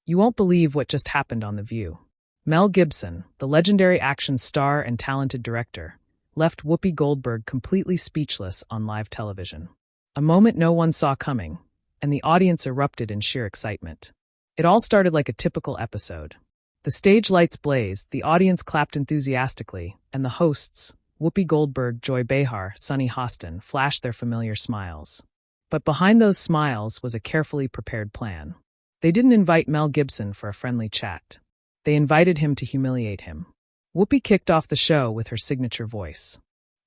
You won't believe what just happened on The View. Mel Gibson, the legendary action star and talented director, left Whoopi Goldberg completely speechless on live television. A moment no one saw coming, and the audience erupted in sheer excitement. It all started like a typical episode. The stage lights blazed, the audience clapped enthusiastically, and the hosts, Whoopi Goldberg, Joy Behar, Sunny Hostin, flashed their familiar smiles. But behind those smiles was a carefully prepared plan. They didn't invite Mel Gibson for a friendly chat. They invited him to humiliate him. Whoopi kicked off the show with her signature voice.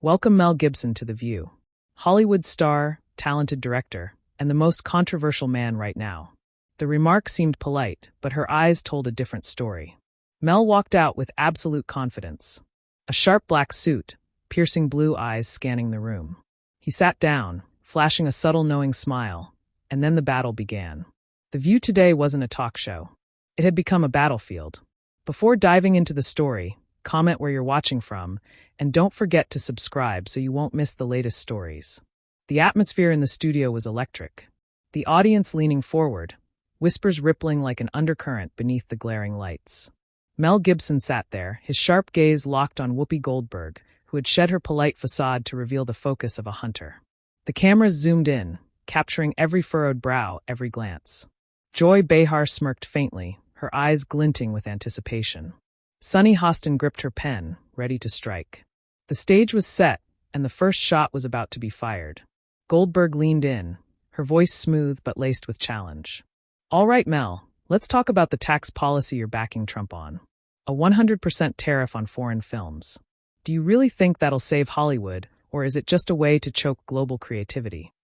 Welcome Mel Gibson to The View. Hollywood star, talented director, and the most controversial man right now. The remark seemed polite, but her eyes told a different story. Mel walked out with absolute confidence. A sharp black suit, piercing blue eyes scanning the room. He sat down, flashing a subtle knowing smile, and then the battle began. The View today wasn't a talk show. It had become a battlefield. Before diving into the story, comment where you're watching from, and don't forget to subscribe so you won't miss the latest stories. The atmosphere in the studio was electric. The audience leaning forward, whispers rippling like an undercurrent beneath the glaring lights. Mel Gibson sat there, his sharp gaze locked on Whoopi Goldberg, who had shed her polite facade to reveal the focus of a hunter. The cameras zoomed in, capturing every furrowed brow, every glance. Joy Behar smirked faintly, her eyes glinting with anticipation. Sunny Hostin gripped her pen, ready to strike. The stage was set, and the first shot was about to be fired. Goldberg leaned in, her voice smooth but laced with challenge. All right, Mel, let's talk about the tax policy you're backing Trump on. A 100% tariff on foreign films. Do you really think that'll save Hollywood, or is it just a way to choke global creativity?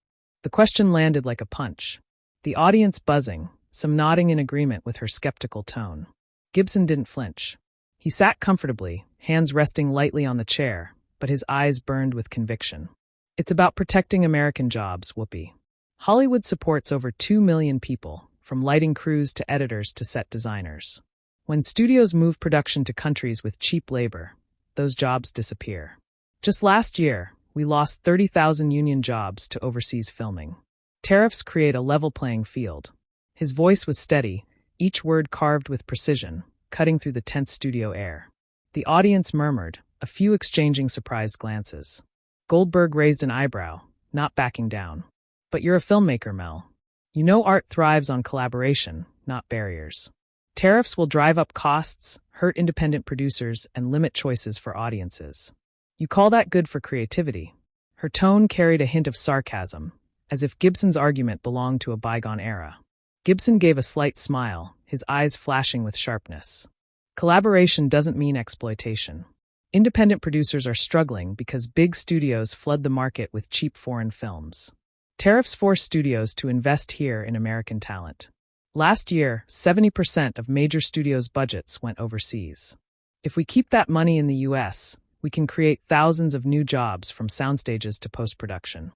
The question landed like a punch. The audience buzzing, some nodding in agreement with her skeptical tone. Gibson didn't flinch. He sat comfortably, hands resting lightly on the chair, but his eyes burned with conviction. It's about protecting American jobs, Whoopi. Hollywood supports over 2 million people, from lighting crews to editors to set designers. When studios move production to countries with cheap labor, those jobs disappear. Just last year, we lost 30,000 union jobs to overseas filming. Tariffs create a level playing field. His voice was steady, each word carved with precision, cutting through the tense studio air. The audience murmured, a few exchanging surprised glances. Goldberg raised an eyebrow, not backing down. But you're a filmmaker, Mel. You know art thrives on collaboration, not barriers. Tariffs will drive up costs, hurt independent producers, and limit choices for audiences. You call that good for creativity? Her tone carried a hint of sarcasm, as if Gibson's argument belonged to a bygone era. Gibson gave a slight smile, his eyes flashing with sharpness. Collaboration doesn't mean exploitation. Independent producers are struggling because big studios flood the market with cheap foreign films. Tariffs force studios to invest here in American talent. Last year, 70% of major studios' budgets went overseas. If we keep that money in the U.S., we can create thousands of new jobs from soundstages to post-production.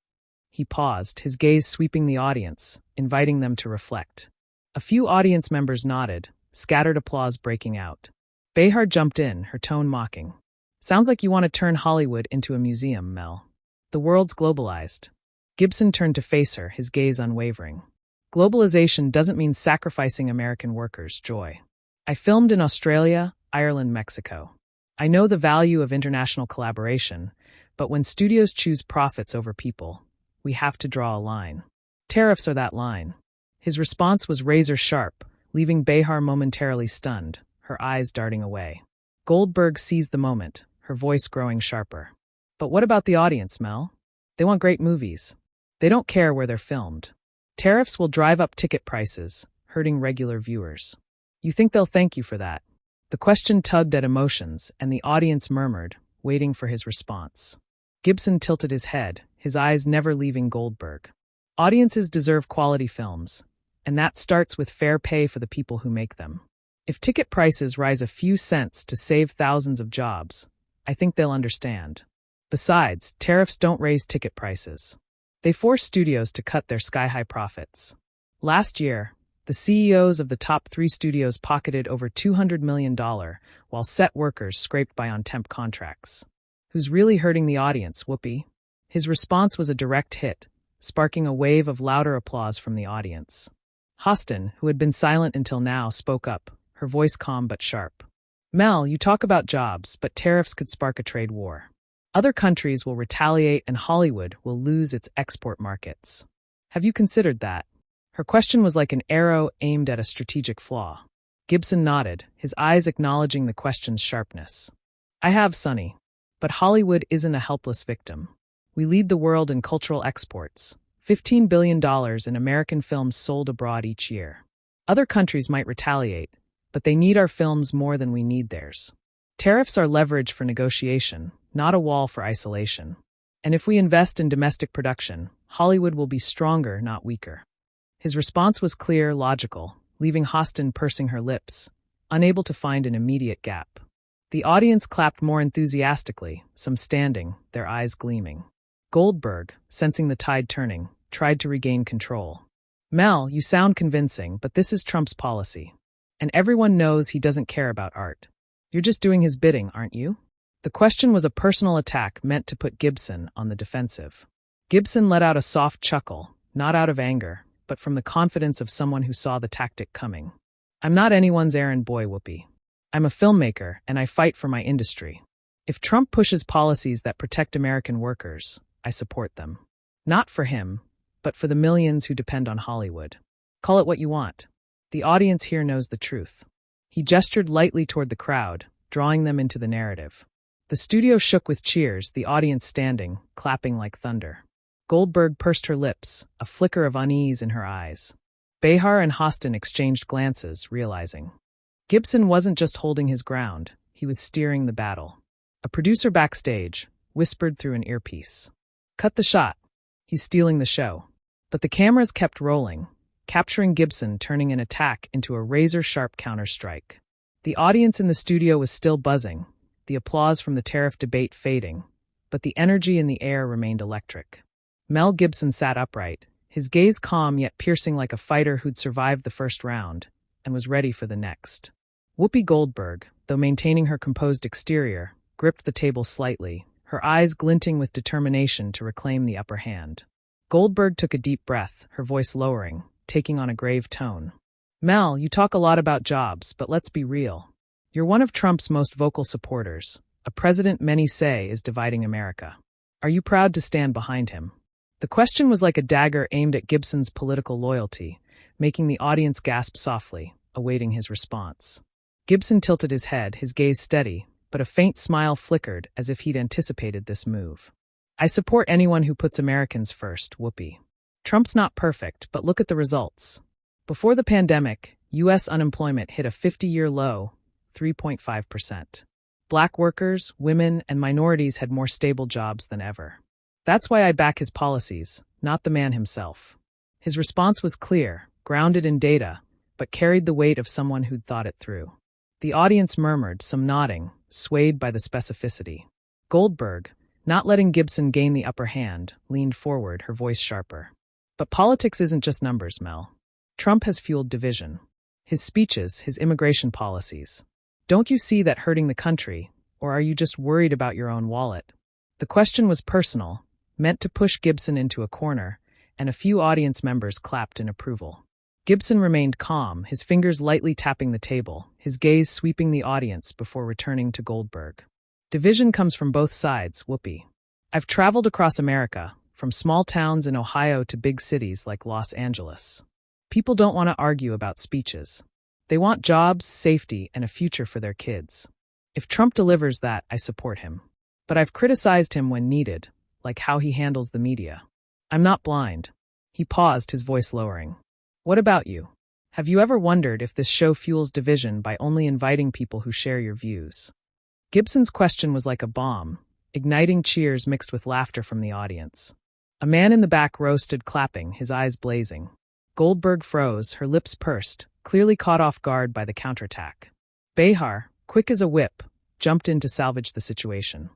He paused, his gaze sweeping the audience, inviting them to reflect. A few audience members nodded, scattered applause breaking out. Behar jumped in, her tone mocking. Sounds like you want to turn Hollywood into a museum, Mel. The world's globalized. Gibson turned to face her, his gaze unwavering. Globalization doesn't mean sacrificing American workers, Joy. I filmed in Australia, Ireland, Mexico. I know the value of international collaboration, but when studios choose profits over people, we have to draw a line. Tariffs are that line. His response was razor sharp, leaving Behar momentarily stunned, her eyes darting away. Goldberg seized the moment, her voice growing sharper. But what about the audience, Mel? They want great movies. They don't care where they're filmed. Tariffs will drive up ticket prices, hurting regular viewers. You think they'll thank you for that? The question tugged at emotions, and the audience murmured, waiting for his response. Gibson tilted his head, his eyes never leaving Goldberg. Audiences deserve quality films, and that starts with fair pay for the people who make them. If ticket prices rise a few cents to save thousands of jobs, I think they'll understand. Besides, tariffs don't raise ticket prices. They force studios to cut their sky-high profits. Last year, the CEOs of the top 3 studios pocketed over $200 million, while set workers scraped by on temp contracts. Who's really hurting the audience, Whoopi? His response was a direct hit, sparking a wave of louder applause from the audience. Hostin, who had been silent until now, spoke up, her voice calm but sharp. Mel, you talk about jobs, but tariffs could spark a trade war. Other countries will retaliate and Hollywood will lose its export markets. Have you considered that? Her question was like an arrow aimed at a strategic flaw. Gibson nodded, his eyes acknowledging the question's sharpness. I have, Sonny. But Hollywood isn't a helpless victim. We lead the world in cultural exports. $15 billion in American films sold abroad each year. Other countries might retaliate, but they need our films more than we need theirs. Tariffs are leverage for negotiation, not a wall for isolation. And if we invest in domestic production, Hollywood will be stronger, not weaker. His response was clear, logical, leaving Hostin pursing her lips, unable to find an immediate gap. The audience clapped more enthusiastically, some standing, their eyes gleaming. Goldberg, sensing the tide turning, tried to regain control. Mel, you sound convincing, but this is Trump's policy. And everyone knows he doesn't care about art. You're just doing his bidding, aren't you? The question was a personal attack meant to put Gibson on the defensive. Gibson let out a soft chuckle, not out of anger, but from the confidence of someone who saw the tactic coming. I'm not anyone's errand boy, Whoopi. I'm a filmmaker, and I fight for my industry. If Trump pushes policies that protect American workers, I support them. Not for him, but for the millions who depend on Hollywood. Call it what you want. The audience here knows the truth. He gestured lightly toward the crowd, drawing them into the narrative. The studio shook with cheers, the audience standing, clapping like thunder. Goldberg pursed her lips, a flicker of unease in her eyes. Behar and Hostin exchanged glances, realizing. Gibson wasn't just holding his ground, he was steering the battle. A producer backstage whispered through an earpiece. Cut the shot. He's stealing the show. But the cameras kept rolling, capturing Gibson turning an attack into a razor-sharp counterstrike. The audience in the studio was still buzzing, the applause from the tariff debate fading, but the energy in the air remained electric. Mel Gibson sat upright, his gaze calm yet piercing like a fighter who'd survived the first round and was ready for the next. Whoopi Goldberg, though maintaining her composed exterior, gripped the table slightly, her eyes glinting with determination to reclaim the upper hand. Goldberg took a deep breath, her voice lowering, taking on a grave tone. Mel, you talk a lot about jobs, but let's be real. You're one of Trump's most vocal supporters, a president many say is dividing America. Are you proud to stand behind him? The question was like a dagger aimed at Gibson's political loyalty, making the audience gasp softly, awaiting his response. Gibson tilted his head, his gaze steady, but a faint smile flickered as if he'd anticipated this move. I support anyone who puts Americans first, Whoopi. Trump's not perfect, but look at the results. Before the pandemic, U.S. unemployment hit a 50-year low, 3.5%. Black workers, women, and minorities had more stable jobs than ever. That's why I back his policies, not the man himself. His response was clear, grounded in data, but carried the weight of someone who'd thought it through. The audience murmured, some nodding, swayed by the specificity. Goldberg, not letting Gibson gain the upper hand, leaned forward, her voice sharper. But politics isn't just numbers, Mel. Trump has fueled division. His speeches, his immigration policies. Don't you see that hurting the country, or are you just worried about your own wallet? The question was personal, meant to push Gibson into a corner, and a few audience members clapped in approval. Gibson remained calm, his fingers lightly tapping the table, his gaze sweeping the audience before returning to Goldberg. Division comes from both sides, Whoopi. I've traveled across America, from small towns in Ohio to big cities like Los Angeles. People don't want to argue about speeches. They want jobs, safety, and a future for their kids. If Trump delivers that, I support him. But I've criticized him when needed, like how he handles the media. I'm not blind. He paused, his voice lowering. What about you? Have you ever wondered if this show fuels division by only inviting people who share your views? Gibson's question was like a bomb, igniting cheers mixed with laughter from the audience. A man in the back row stood clapping, his eyes blazing. Goldberg froze, her lips pursed, clearly caught off guard by the counterattack. Behar, quick as a whip, jumped in to salvage the situation.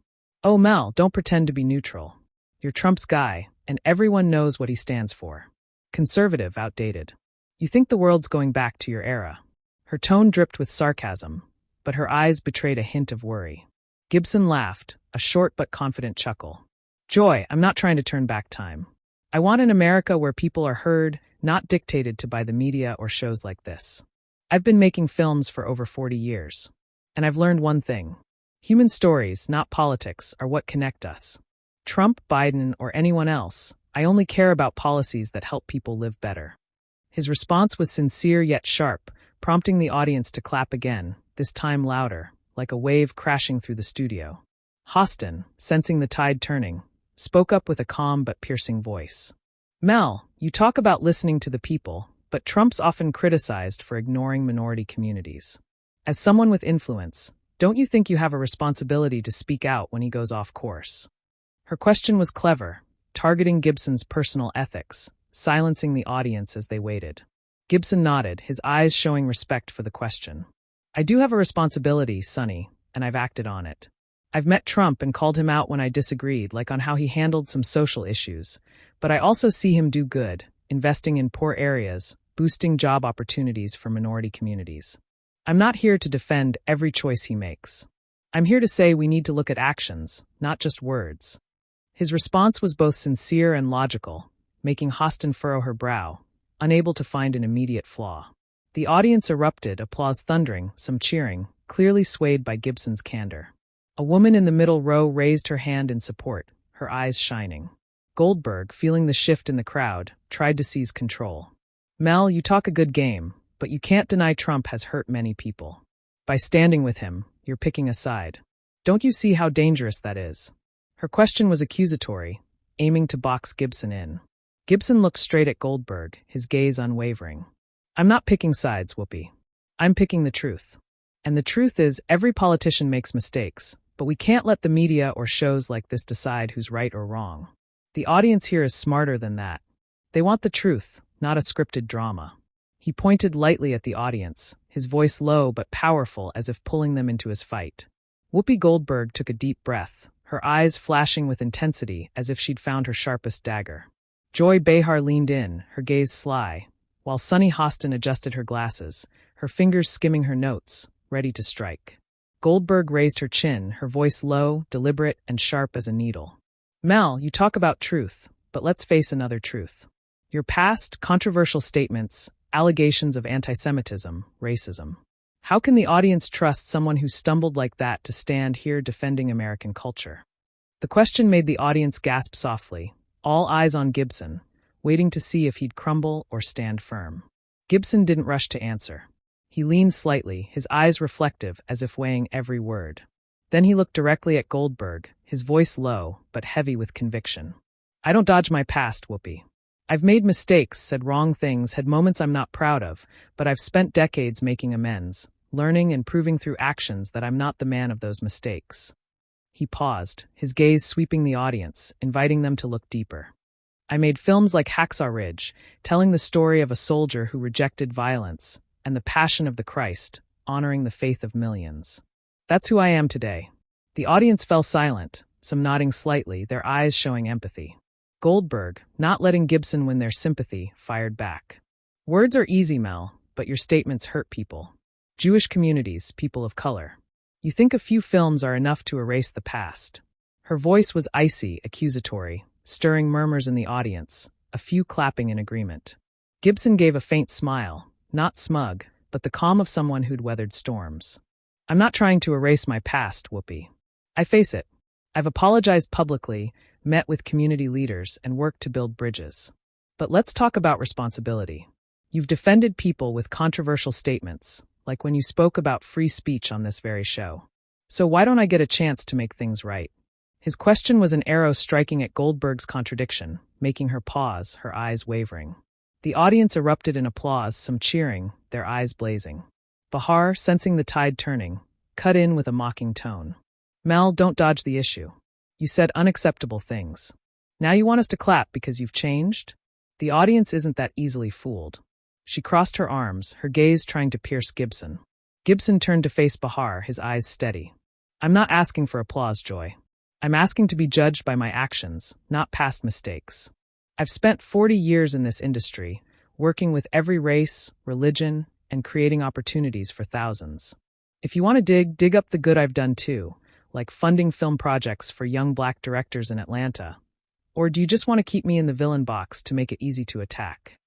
Oh, Mel, don't pretend to be neutral. You're Trump's guy, and everyone knows what he stands for. Conservative, outdated. You think the world's going back to your era. Her tone dripped with sarcasm, but her eyes betrayed a hint of worry. Gibson laughed, a short but confident chuckle. Joy, I'm not trying to turn back time. I want an America where people are heard, not dictated to by the media or shows like this. I've been making films for over 40 years. And I've learned one thing. Human stories, not politics, are what connect us. Trump, Biden, or anyone else, I only care about policies that help people live better. His response was sincere yet sharp, prompting the audience to clap again, this time louder, like a wave crashing through the studio. Hostin, sensing the tide turning, spoke up with a calm but piercing voice. Mel, you talk about listening to the people, but Trump's often criticized for ignoring minority communities. As someone with influence, don't you think you have a responsibility to speak out when he goes off course? Her question was clever, targeting Gibson's personal ethics, silencing the audience as they waited. Gibson nodded, his eyes showing respect for the question. I do have a responsibility, Sonny, and I've acted on it. I've met Trump and called him out when I disagreed, like on how he handled some social issues, but I also see him do good, investing in poor areas, boosting job opportunities for minority communities. I'm not here to defend every choice he makes. I'm here to say we need to look at actions, not just words. His response was both sincere and logical, making Hostin furrow her brow, unable to find an immediate flaw. The audience erupted, applause thundering, some cheering, clearly swayed by Gibson's candor. A woman in the middle row raised her hand in support, her eyes shining. Goldberg, feeling the shift in the crowd, tried to seize control. Mel, you talk a good game, but you can't deny Trump has hurt many people. By standing with him, you're picking a side. Don't you see how dangerous that is? Her question was accusatory, aiming to box Gibson in. Gibson looked straight at Goldberg, his gaze unwavering. I'm not picking sides, Whoopi. I'm picking the truth. And the truth is, every politician makes mistakes, but we can't let the media or shows like this decide who's right or wrong. The audience here is smarter than that. They want the truth, not a scripted drama. He pointed lightly at the audience, his voice low but powerful as if pulling them into his fight. Whoopi Goldberg took a deep breath, her eyes flashing with intensity as if she'd found her sharpest dagger. Joy Behar leaned in, her gaze sly, while Sunny Hostin adjusted her glasses, her fingers skimming her notes, ready to strike. Goldberg raised her chin, her voice low, deliberate, and sharp as a needle. Mel, you talk about truth, but let's face another truth. Your past, controversial statements, allegations of anti-Semitism, racism. How can the audience trust someone who stumbled like that to stand here defending American culture? The question made the audience gasp softly, all eyes on Gibson, waiting to see if he'd crumble or stand firm. Gibson didn't rush to answer. He leaned slightly, his eyes reflective as if weighing every word. Then he looked directly at Goldberg, his voice low, but heavy with conviction. I don't dodge my past, Whoopi. I've made mistakes, said wrong things, had moments I'm not proud of, but I've spent decades making amends, learning and proving through actions that I'm not the man of those mistakes. He paused, his gaze sweeping the audience, inviting them to look deeper. I made films like Hacksaw Ridge, telling the story of a soldier who rejected violence, and The Passion of the Christ, honoring the faith of millions. That's who I am today. The audience fell silent, some nodding slightly, their eyes showing empathy. Goldberg, not letting Gibson win their sympathy, fired back. Words are easy, Mel, but your statements hurt people. Jewish communities, people of color. You think a few films are enough to erase the past. Her voice was icy, accusatory, stirring murmurs in the audience, a few clapping in agreement. Gibson gave a faint smile, not smug, but the calm of someone who'd weathered storms. I'm not trying to erase my past, Whoopi. I face it. I've apologized publicly, met with community leaders, and worked to build bridges. But let's talk about responsibility. You've defended people with controversial statements, like when you spoke about free speech on this very show. So why don't I get a chance to make things right? His question was an arrow striking at Goldberg's contradiction, making her pause, her eyes wavering. The audience erupted in applause, some cheering, their eyes blazing. Behar, sensing the tide turning, cut in with a mocking tone. Mel, don't dodge the issue. You said unacceptable things. Now you want us to clap because you've changed? The audience isn't that easily fooled. She crossed her arms, her gaze trying to pierce Gibson. Gibson turned to face Behar, his eyes steady. I'm not asking for applause, Joy. I'm asking to be judged by my actions, not past mistakes. I've spent 40 years in this industry, working with every race, religion, and creating opportunities for thousands. If you want to dig up the good I've done too, like funding film projects for young Black directors in Atlanta, Or do you just want to keep me in the villain box to make it easy to attack?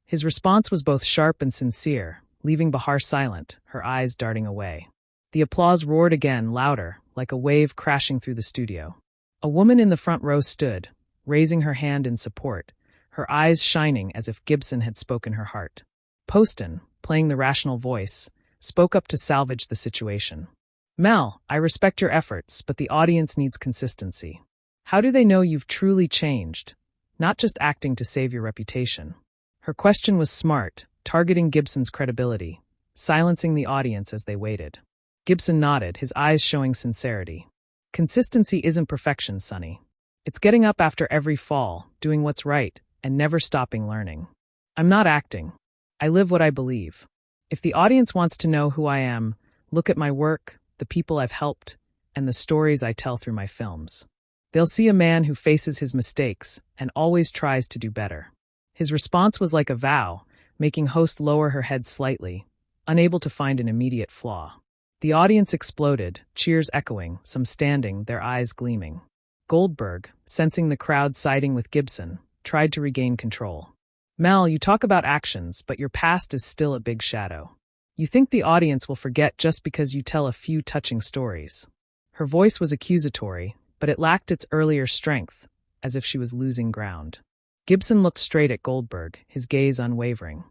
His response was both sharp and sincere, leaving Bahar silent, her eyes darting away. The applause roared again, louder, like a wave crashing through the studio. A woman in the front row stood, raising her hand in support, her eyes shining as if Gibson had spoken her heart. Poston, playing the rational voice, spoke up to salvage the situation. Mel, I respect your efforts, but the audience needs consistency. How do they know you've truly changed, not just acting to save your reputation? Her question was smart, targeting Gibson's credibility, silencing the audience as they waited. Gibson nodded, his eyes showing sincerity. Consistency isn't perfection, Sonny. It's getting up after every fall, doing what's right, and never stopping learning. I'm not acting. I live what I believe. If the audience wants to know who I am, look at my work, the people I've helped, and the stories I tell through my films. They'll see a man who faces his mistakes and always tries to do better. His response was like a vow, making host lower her head slightly, unable to find an immediate flaw. The audience exploded, cheers echoing, some standing, their eyes gleaming. Goldberg, sensing the crowd siding with Gibson, tried to regain control. Mel, you talk about actions, but your past is still a big shadow. You think the audience will forget just because you tell a few touching stories. Her voice was accusatory, but it lacked its earlier strength, as if she was losing ground. Gibson looked straight at Goldberg, his gaze unwavering.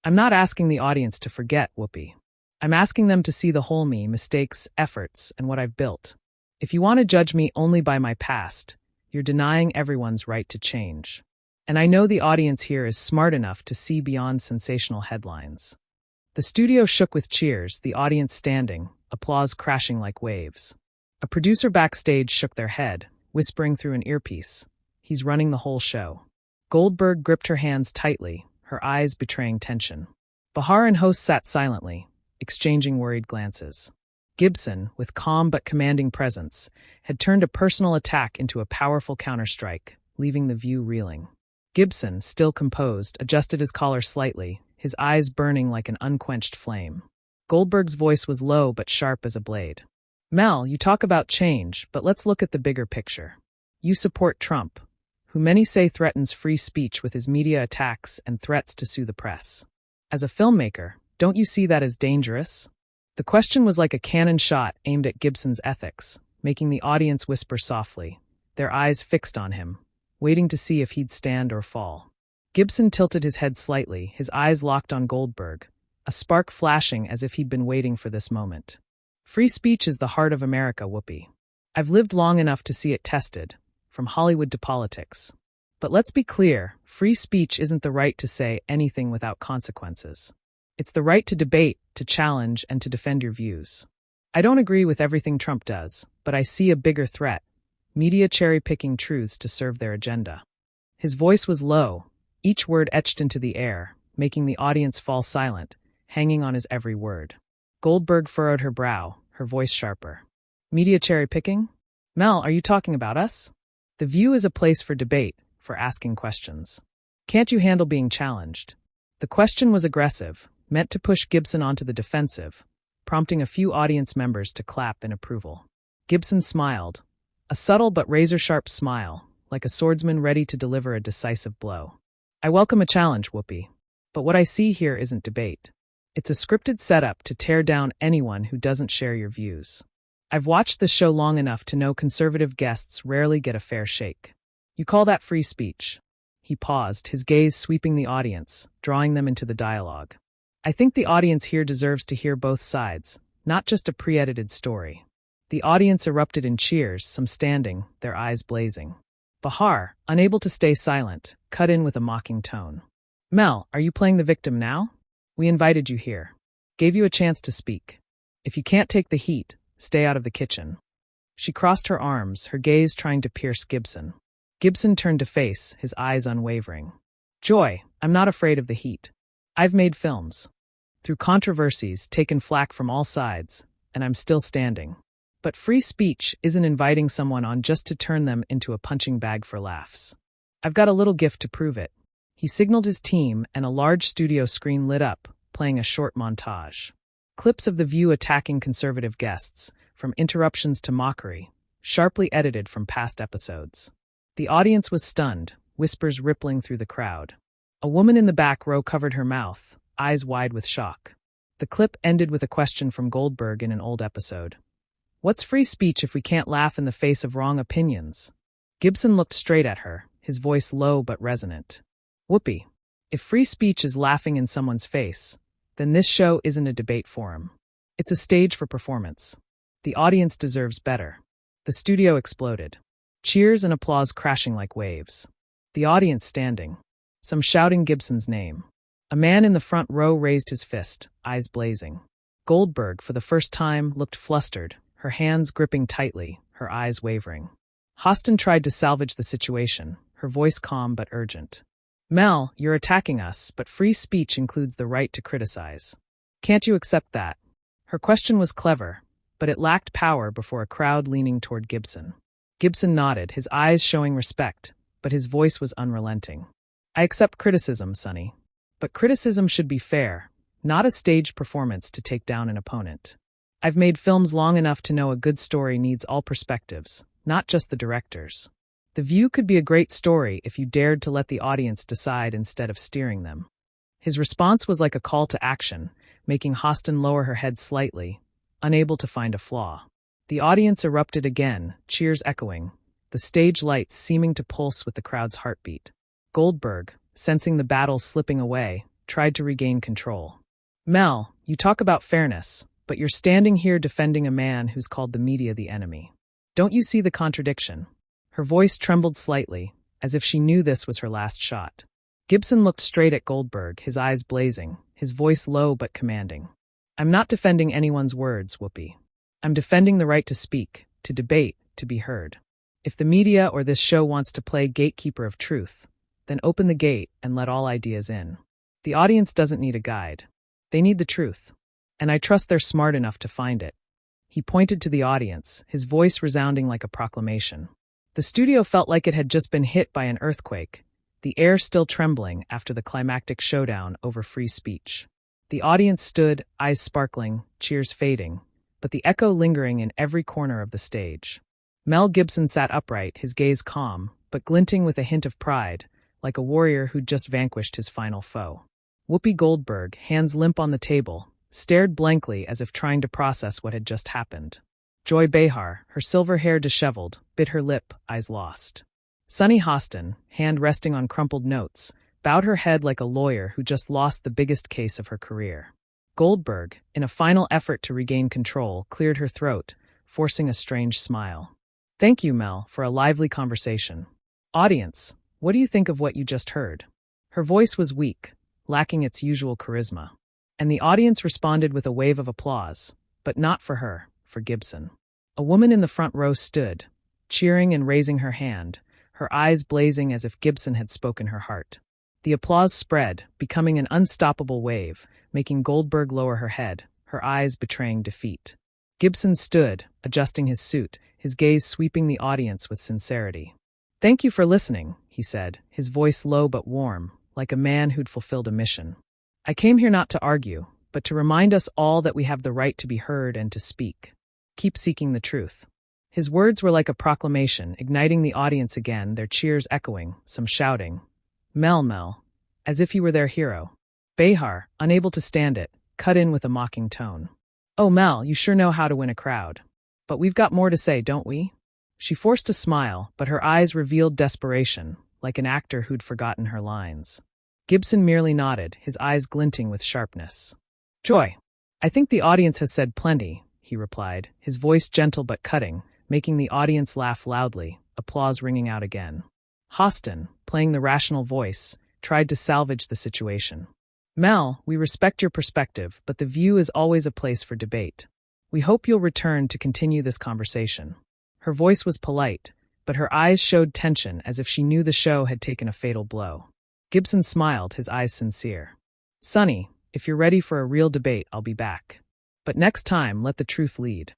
I'm not asking the audience to forget, Whoopi. I'm asking them to see the whole me, mistakes, efforts, and what I've built. If you want to judge me only by my past, you're denying everyone's right to change. And I know the audience here is smart enough to see beyond sensational headlines. The studio shook with cheers, the audience standing, applause crashing like waves. A producer backstage shook their head, whispering through an earpiece, "He's running the whole show." Goldberg gripped her hands tightly, her eyes betraying tension. Bahar and host sat silently, exchanging worried glances. Gibson, with calm but commanding presence, had turned a personal attack into a powerful counterstrike, leaving the view reeling. Gibson, still composed, adjusted his collar slightly, his eyes burning like an unquenched flame. Goldberg's voice was low but sharp as a blade. Mel, you talk about change, but let's look at the bigger picture. You support Trump, who many say threatens free speech with his media attacks and threats to sue the press. As a filmmaker, don't you see that as dangerous? The question was like a cannon shot aimed at Gibson's ethics, making the audience whisper softly, their eyes fixed on him, waiting to see if he'd stand or fall. Gibson tilted his head slightly, his eyes locked on Goldberg, a spark flashing as if he'd been waiting for this moment. Free speech is the heart of America, Whoopi. I've lived long enough to see it tested, from Hollywood to politics. But let's be clear, free speech isn't the right to say anything without consequences. It's the right to debate, to challenge, and to defend your views. I don't agree with everything Trump does, but I see a bigger threat: media cherry-picking truths to serve their agenda. His voice was low, each word etched into the air, making the audience fall silent, hanging on his every word. Goldberg furrowed her brow, her voice sharper. Media cherry-picking? Mel, are you talking about us? The View is a place for debate, for asking questions. Can't you handle being challenged? The question was aggressive, meant to push Gibson onto the defensive, prompting a few audience members to clap in approval. Gibson smiled, a subtle but razor-sharp smile, like a swordsman ready to deliver a decisive blow. I welcome a challenge, Whoopi. But what I see here isn't debate. It's a scripted setup to tear down anyone who doesn't share your views. I've watched this show long enough to know conservative guests rarely get a fair shake. You call that free speech? He paused, his gaze sweeping the audience, drawing them into the dialogue. I think the audience here deserves to hear both sides, not just a pre-edited story. The audience erupted in cheers, some standing, their eyes blazing. Bahar, unable to stay silent, cut in with a mocking tone. Mel, are you playing the victim now? We invited you here. Gave you a chance to speak. If you can't take the heat, stay out of the kitchen. She crossed her arms, her gaze trying to pierce Gibson. Gibson turned to face, his eyes unwavering. Joy, I'm not afraid of the heat. I've made films. Through controversies, taken flack from all sides, and I'm still standing. But free speech isn't inviting someone on just to turn them into a punching bag for laughs. I've got a little gift to prove it. He signaled his team, and a large studio screen lit up, playing a short montage. Clips of The View attacking conservative guests, from interruptions to mockery, sharply edited from past episodes. The audience was stunned, whispers rippling through the crowd. A woman in the back row covered her mouth, eyes wide with shock. The clip ended with a question from Goldberg in an old episode. What's free speech if we can't laugh in the face of wrong opinions? Gibson looked straight at her, his voice low but resonant. Whoopi, if free speech is laughing in someone's face, then this show isn't a debate forum. It's a stage for performance. The audience deserves better. The studio exploded. Cheers and applause crashing like waves. The audience standing. Some shouting Gibson's name. A man in the front row raised his fist, eyes blazing. Goldberg, for the first time, looked flustered, her hands gripping tightly, her eyes wavering. Hostin tried to salvage the situation, her voice calm but urgent. Mel, you're attacking us, but free speech includes the right to criticize. Can't you accept that? Her question was clever, but it lacked power before a crowd leaning toward Gibson. Gibson nodded, his eyes showing respect, but his voice was unrelenting. I accept criticism, Sonny. But criticism should be fair, not a staged performance to take down an opponent. I've made films long enough to know a good story needs all perspectives, not just the director's. The View could be a great story if you dared to let the audience decide instead of steering them. His response was like a call to action, making Hostin lower her head slightly, unable to find a flaw. The audience erupted again, cheers echoing, the stage lights seeming to pulse with the crowd's heartbeat. Goldberg, sensing the battle slipping away, tried to regain control. Mel, you talk about fairness, but you're standing here defending a man who's called the media the enemy. Don't you see the contradiction? Her voice trembled slightly, as if she knew this was her last shot. Gibson looked straight at Goldberg, his eyes blazing, his voice low but commanding. I'm not defending anyone's words, Whoopi. I'm defending the right to speak, to debate, to be heard. If the media or this show wants to play gatekeeper of truth, then open the gate and let all ideas in. The audience doesn't need a guide. They need the truth. And I trust they're smart enough to find it. He pointed to the audience, his voice resounding like a proclamation. The studio felt like it had just been hit by an earthquake, the air still trembling after the climactic showdown over free speech. The audience stood, eyes sparkling, cheers fading, but the echo lingering in every corner of the stage. Mel Gibson sat upright, his gaze calm, but glinting with a hint of pride, like a warrior who'd just vanquished his final foe. Whoopi Goldberg, hands limp on the table, stared blankly as if trying to process what had just happened. Joy Behar, her silver hair disheveled, bit her lip, eyes lost. Sunny Hostin, hand resting on crumpled notes, bowed her head like a lawyer who just lost the biggest case of her career. Goldberg, in a final effort to regain control, cleared her throat, forcing a strange smile. Thank you, Mel, for a lively conversation. Audience, what do you think of what you just heard? Her voice was weak, lacking its usual charisma. And the audience responded with a wave of applause, but not for her, for Gibson. A woman in the front row stood, cheering and raising her hand, her eyes blazing as if Gibson had spoken her heart. The applause spread, becoming an unstoppable wave, making Goldberg lower her head, her eyes betraying defeat. Gibson stood, adjusting his suit, his gaze sweeping the audience with sincerity. Thank you for listening, he said, his voice low but warm, like a man who'd fulfilled a mission. I came here not to argue, but to remind us all that we have the right to be heard and to speak. Keep seeking the truth. His words were like a proclamation, igniting the audience again, their cheers echoing, some shouting. Mel, Mel, as if he were their hero. Behar, unable to stand it, cut in with a mocking tone. Oh, Mel, you sure know how to win a crowd. But we've got more to say, don't we? She forced a smile, but her eyes revealed desperation, like an actor who'd forgotten her lines. Gibson merely nodded, his eyes glinting with sharpness. Joy, I think the audience has said plenty, he replied, his voice gentle but cutting, making the audience laugh loudly, applause ringing out again. Hostin, playing the rational voice, tried to salvage the situation. Mel, we respect your perspective, but the View is always a place for debate. We hope you'll return to continue this conversation. Her voice was polite, but her eyes showed tension as if she knew the show had taken a fatal blow. Gibson smiled, his eyes sincere. Sonny, if you're ready for a real debate, I'll be back. But next time, let the truth lead.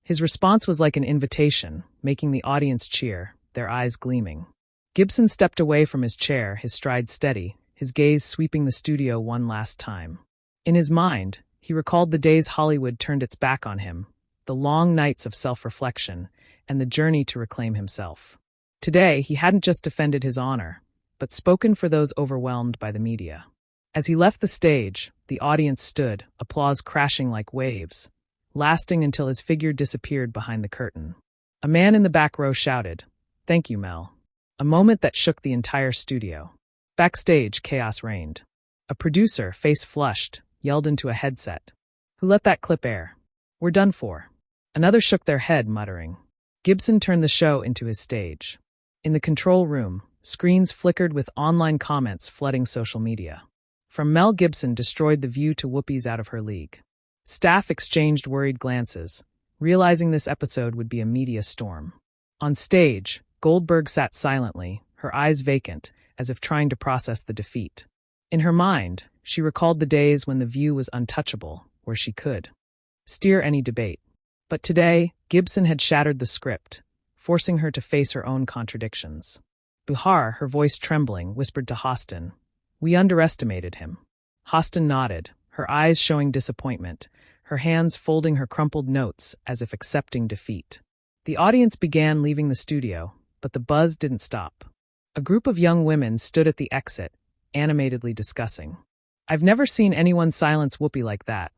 His response was like an invitation, making the audience cheer, their eyes gleaming. Gibson stepped away from his chair, his stride steady, his gaze sweeping the studio one last time. In his mind, he recalled the days Hollywood turned its back on him, the long nights of self-reflection, and the journey to reclaim himself. Today, he hadn't just defended his honor, but spoken for those overwhelmed by the media. As he left the stage, the audience stood, applause crashing like waves, lasting until his figure disappeared behind the curtain. A man in the back row shouted, "Thank you, Mel." A moment that shook the entire studio. Backstage, chaos reigned. A producer, face flushed, yelled into a headset, "Who let that clip air? We're done for." Another shook their head, muttering. Gibson turned the show into his stage. In the control room, screens flickered with online comments flooding social media. From Mel Gibson destroyed the view to Whoopi's out of her league. Staff exchanged worried glances, realizing this episode would be a media storm. On stage, Goldberg sat silently, her eyes vacant, as if trying to process the defeat. In her mind, she recalled the days when the view was untouchable, where she could steer any debate. But today, Gibson had shattered the script, forcing her to face her own contradictions. Buzdar, her voice trembling, whispered to Hostin, "We underestimated him." Hostin nodded, her eyes showing disappointment, her hands folding her crumpled notes as if accepting defeat. The audience began leaving the studio, but the buzz didn't stop. A group of young women stood at the exit, animatedly discussing. "I've never seen anyone silence Whoopi like that,"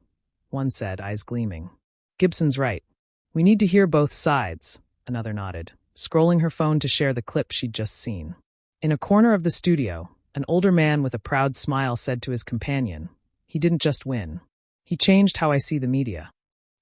one said, eyes gleaming. "Gibson's right. We need to hear both sides," another nodded, scrolling her phone to share the clip she'd just seen. In a corner of the studio, an older man with a proud smile said to his companion, "He didn't just win. He changed how I see the media."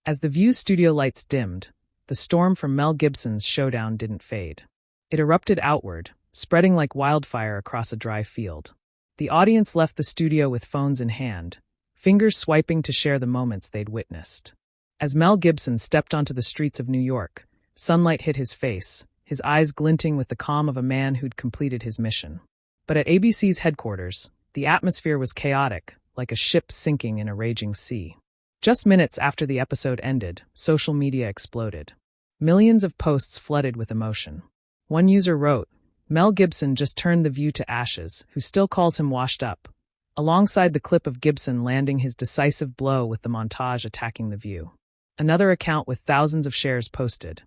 As the View's studio lights dimmed, the storm from Mel Gibson's showdown didn't fade. It erupted outward, spreading like wildfire across a dry field. The audience left the studio with phones in hand, fingers swiping to share the moments they'd witnessed. As Mel Gibson stepped onto the streets of New York, sunlight hit his face, his eyes glinting with the calm of a man who'd completed his mission. But at ABC's headquarters, the atmosphere was chaotic, like a ship sinking in a raging sea. Just minutes after the episode ended, social media exploded. Millions of posts flooded with emotion. One user wrote, "Mel Gibson just turned the View to ashes, who still calls him washed up," alongside the clip of Gibson landing his decisive blow with the montage attacking the View. Another account with thousands of shares posted.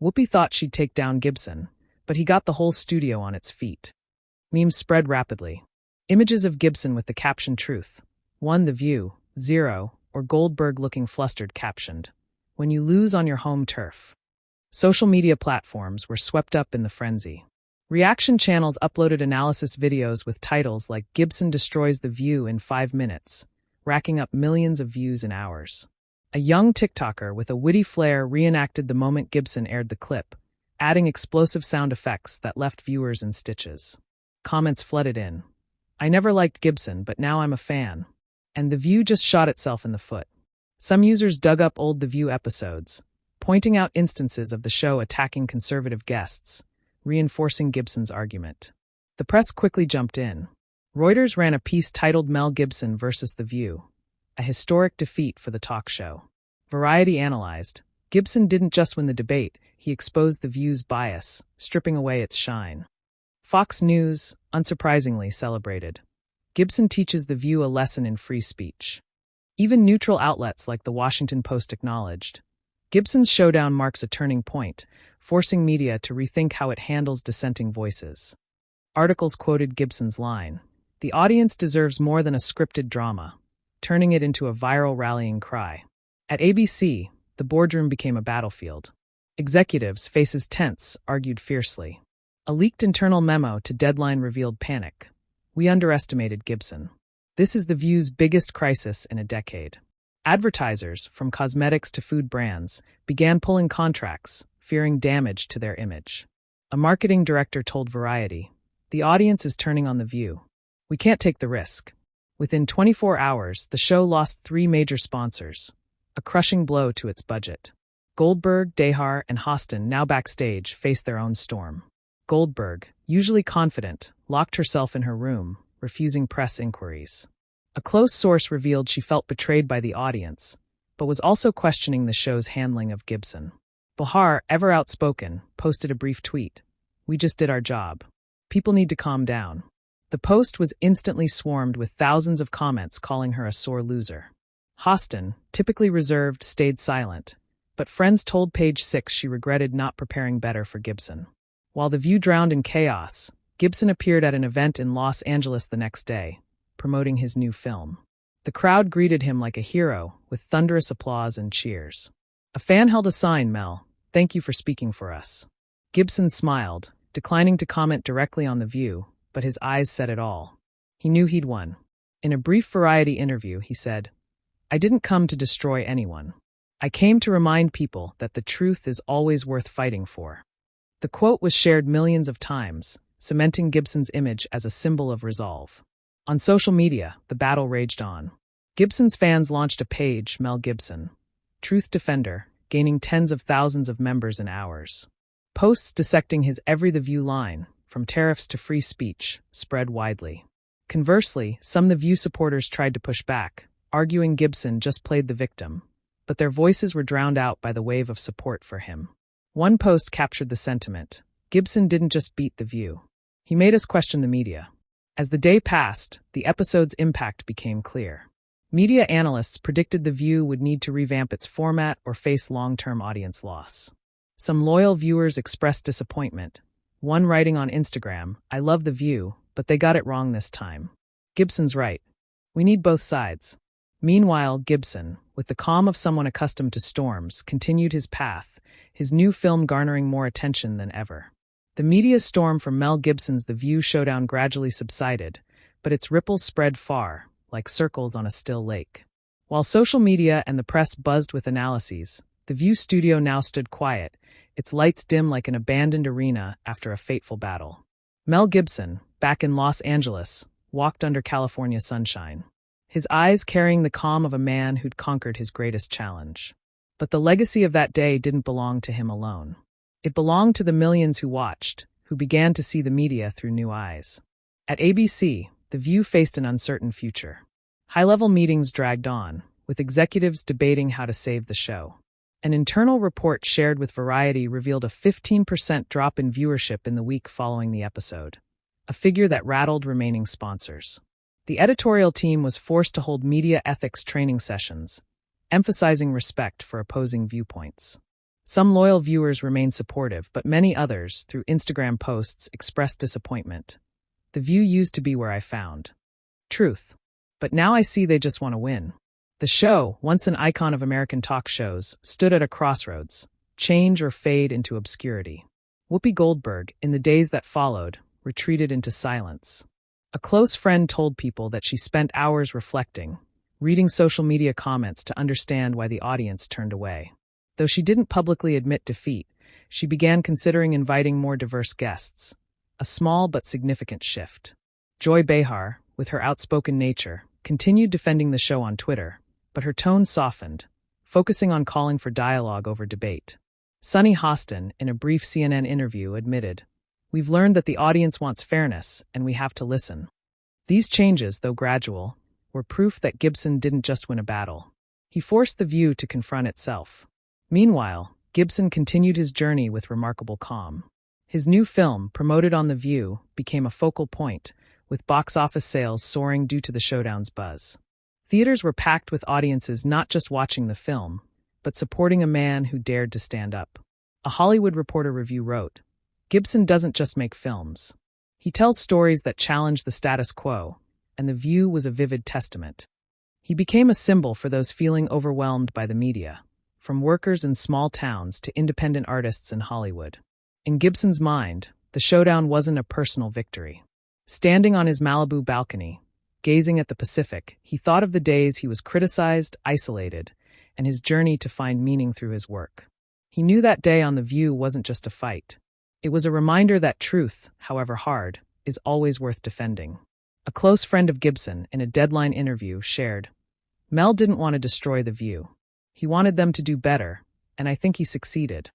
Whoopi thought she'd take down Gibson, but he got the whole studio on its feet. Memes spread rapidly. Images of Gibson with the caption "Truth. 1 The View, 0, or Goldberg looking flustered captioned, "When you lose on your home turf." Social media platforms were swept up in the frenzy. Reaction channels uploaded analysis videos with titles like "Gibson destroys the View in 5 minutes," racking up millions of views in hours. A young TikToker with a witty flair reenacted the moment Gibson aired the clip, adding explosive sound effects that left viewers in stitches. Comments flooded in. "I never liked Gibson, but now I'm a fan." And The View just shot itself in the foot. Some users dug up old The View episodes, pointing out instances of the show attacking conservative guests, reinforcing Gibson's argument. The press quickly jumped in. Reuters ran a piece titled "Mel Gibson versus The View," a historic defeat for the talk show. Variety analyzed, Gibson didn't just win the debate, he exposed The View's bias, stripping away its shine. Fox News, unsurprisingly, celebrated. Gibson teaches The View a lesson in free speech. Even neutral outlets like The Washington Post acknowledged. Gibson's showdown marks a turning point, forcing media to rethink how it handles dissenting voices. Articles quoted Gibson's line, "The audience deserves more than a scripted drama," turning it into a viral rallying cry. At ABC, the boardroom became a battlefield. Executives, faces tense, argued fiercely. A leaked internal memo to Deadline revealed panic. "We underestimated Gibson. This is The View's biggest crisis in a decade." Advertisers, from cosmetics to food brands, began pulling contracts, fearing damage to their image. A marketing director told Variety, "The audience is turning on The View. We can't take the risk." Within 24 hours, the show lost 3 major sponsors, a crushing blow to its budget. Goldberg, Dehar, and Hostin, now backstage, faced their own storm. Goldberg, usually confident, locked herself in her room, refusing press inquiries. A close source revealed she felt betrayed by the audience, but was also questioning the show's handling of Gibson. Buzdar, ever outspoken, posted a brief tweet, "We just did our job. People need to calm down." The post was instantly swarmed with thousands of comments calling her a sore loser. Hostin, typically reserved, stayed silent, but friends told Page 6 she regretted not preparing better for Gibson. While The View drowned in chaos, Gibson appeared at an event in Los Angeles the next day, promoting his new film. The crowd greeted him like a hero, with thunderous applause and cheers. A fan held a sign, "Mel, thank you for speaking for us." Gibson smiled, declining to comment directly on The View, but his eyes said it all. He knew he'd won. In a brief Variety interview, he said, "I didn't come to destroy anyone. I came to remind people that the truth is always worth fighting for." The quote was shared millions of times, cementing Gibson's image as a symbol of resolve. On social media, the battle raged on. Gibson's fans launched a page, Mel Gibson, Truth Defender, gaining tens of thousands of members in hours. Posts dissecting his The View line, from tariffs to free speech, spread widely. Conversely, some The View supporters tried to push back, arguing Gibson just played the victim, but their voices were drowned out by the wave of support for him. One post captured the sentiment: Gibson didn't just beat The View. He made us question the media. As the day passed, the episode's impact became clear. Media analysts predicted The View would need to revamp its format or face long-term audience loss. Some loyal viewers expressed disappointment, one writing on Instagram, "I love The View, but they got it wrong this time." Gibson's right. We need both sides. Meanwhile, Gibson, with the calm of someone accustomed to storms, continued his path, his new film garnering more attention than ever. The media storm from Mel Gibson's The View showdown gradually subsided, but its ripples spread far, like circles on a still lake. While social media and the press buzzed with analyses, The View studio now stood quiet, its lights dim like an abandoned arena after a fateful battle. Mel Gibson, back in Los Angeles, walked under California sunshine, his eyes carrying the calm of a man who'd conquered his greatest challenge. But the legacy of that day didn't belong to him alone. It belonged to the millions who watched, who began to see the media through new eyes. At ABC, The View faced an uncertain future. High-level meetings dragged on, with executives debating how to save the show. An internal report shared with Variety revealed a 15% drop in viewership in the week following the episode, a figure that rattled remaining sponsors. The editorial team was forced to hold media ethics training sessions, emphasizing respect for opposing viewpoints. Some loyal viewers remained supportive, but many others, through Instagram posts, expressed disappointment. "The View used to be where I found truth, but now I see they just want to win." The show, once an icon of American talk shows, stood at a crossroads, change or fade into obscurity. Whoopi Goldberg, in the days that followed, retreated into silence. A close friend told People that she spent hours reflecting, reading social media comments to understand why the audience turned away. Though she didn't publicly admit defeat, she began considering inviting more diverse guests, a small but significant shift. Joy Behar, with her outspoken nature, continued defending the show on Twitter, but her tone softened, focusing on calling for dialogue over debate. Sunny Hostin, in a brief CNN interview, admitted, "We've learned that the audience wants fairness, and we have to listen." These changes, though gradual, were proof that Gibson didn't just win a battle. He forced The View to confront itself. Meanwhile, Gibson continued his journey with remarkable calm. His new film, promoted on The View, became a focal point, with box office sales soaring due to the showdown's buzz. Theaters were packed with audiences not just watching the film, but supporting a man who dared to stand up. A Hollywood Reporter review wrote, "Gibson doesn't just make films. He tells stories that challenge the status quo, and The View was a vivid testament." He became a symbol for those feeling overwhelmed by the media, from workers in small towns to independent artists in Hollywood. In Gibson's mind, the showdown wasn't a personal victory. Standing on his Malibu balcony, gazing at the Pacific, he thought of the days he was criticized, isolated, and his journey to find meaning through his work. He knew that day on The View wasn't just a fight. It was a reminder that truth, however hard, is always worth defending. A close friend of Gibson, in a Deadline interview, shared, "Mel didn't want to destroy The View. He wanted them to do better, and I think he succeeded."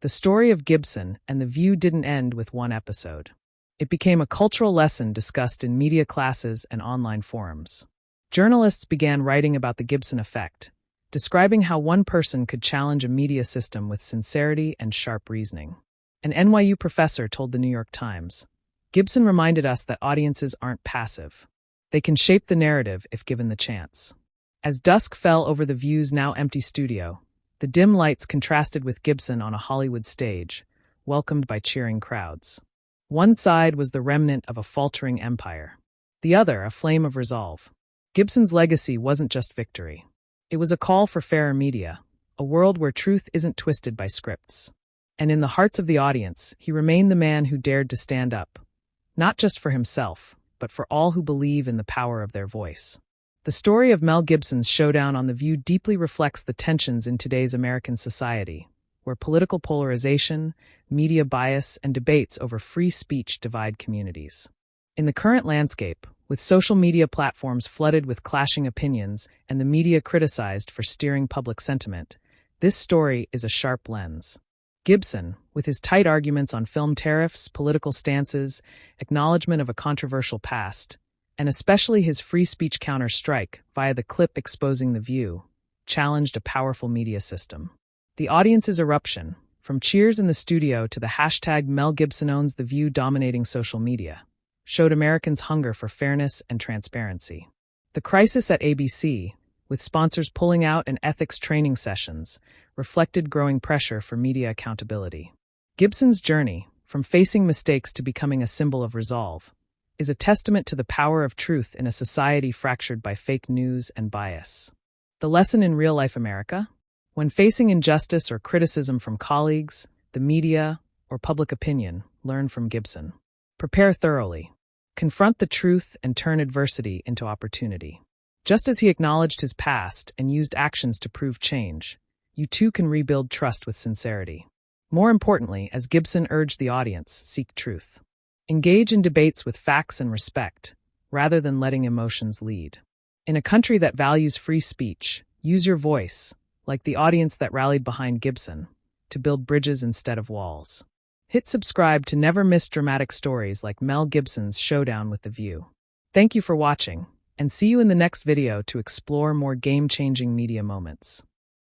The story of Gibson and The View didn't end with one episode. It became a cultural lesson discussed in media classes and online forums. Journalists began writing about the Gibson effect, describing how one person could challenge a media system with sincerity and sharp reasoning. An NYU professor told the New York Times, "Gibson reminded us that audiences aren't passive. They can shape the narrative if given the chance." As dusk fell over The View's now empty studio, the dim lights contrasted with Gibson on a Hollywood stage, welcomed by cheering crowds. One side was the remnant of a faltering empire, the other a flame of resolve. Gibson's legacy wasn't just victory. It was a call for fairer media, a world where truth isn't twisted by scripts. And in the hearts of the audience, he remained the man who dared to stand up, not just for himself, but for all who believe in the power of their voice. The story of Mel Gibson's showdown on The View deeply reflects the tensions in today's American society, where political polarization, media bias, and debates over free speech divide communities. In the current landscape, with social media platforms flooded with clashing opinions and the media criticized for steering public sentiment, this story is a sharp lens. Gibson, with his tight arguments on film tariffs, political stances, acknowledgement of a controversial past, and especially his free speech counter-strike via the clip exposing The View, challenged a powerful media system. The audience's eruption, from cheers in the studio to the hashtag Mel Gibson owns The View dominating social media, showed Americans' hunger for fairness and transparency. The crisis at ABC, with sponsors pulling out and ethics training sessions, reflected growing pressure for media accountability. Gibson's journey, from facing mistakes to becoming a symbol of resolve, is a testament to the power of truth in a society fractured by fake news and bias. The lesson in real-life America? When facing injustice or criticism from colleagues, the media, or public opinion, learn from Gibson. Prepare thoroughly. Confront the truth and turn adversity into opportunity. Just as he acknowledged his past and used actions to prove change, you too can rebuild trust with sincerity. More importantly, as Gibson urged the audience, seek truth. Engage in debates with facts and respect, rather than letting emotions lead. In a country that values free speech, use your voice, like the audience that rallied behind Gibson, to build bridges instead of walls. Hit subscribe to never miss dramatic stories like Mel Gibson's showdown with The View. Thank you for watching, and see you in the next video to explore more game-changing media moments.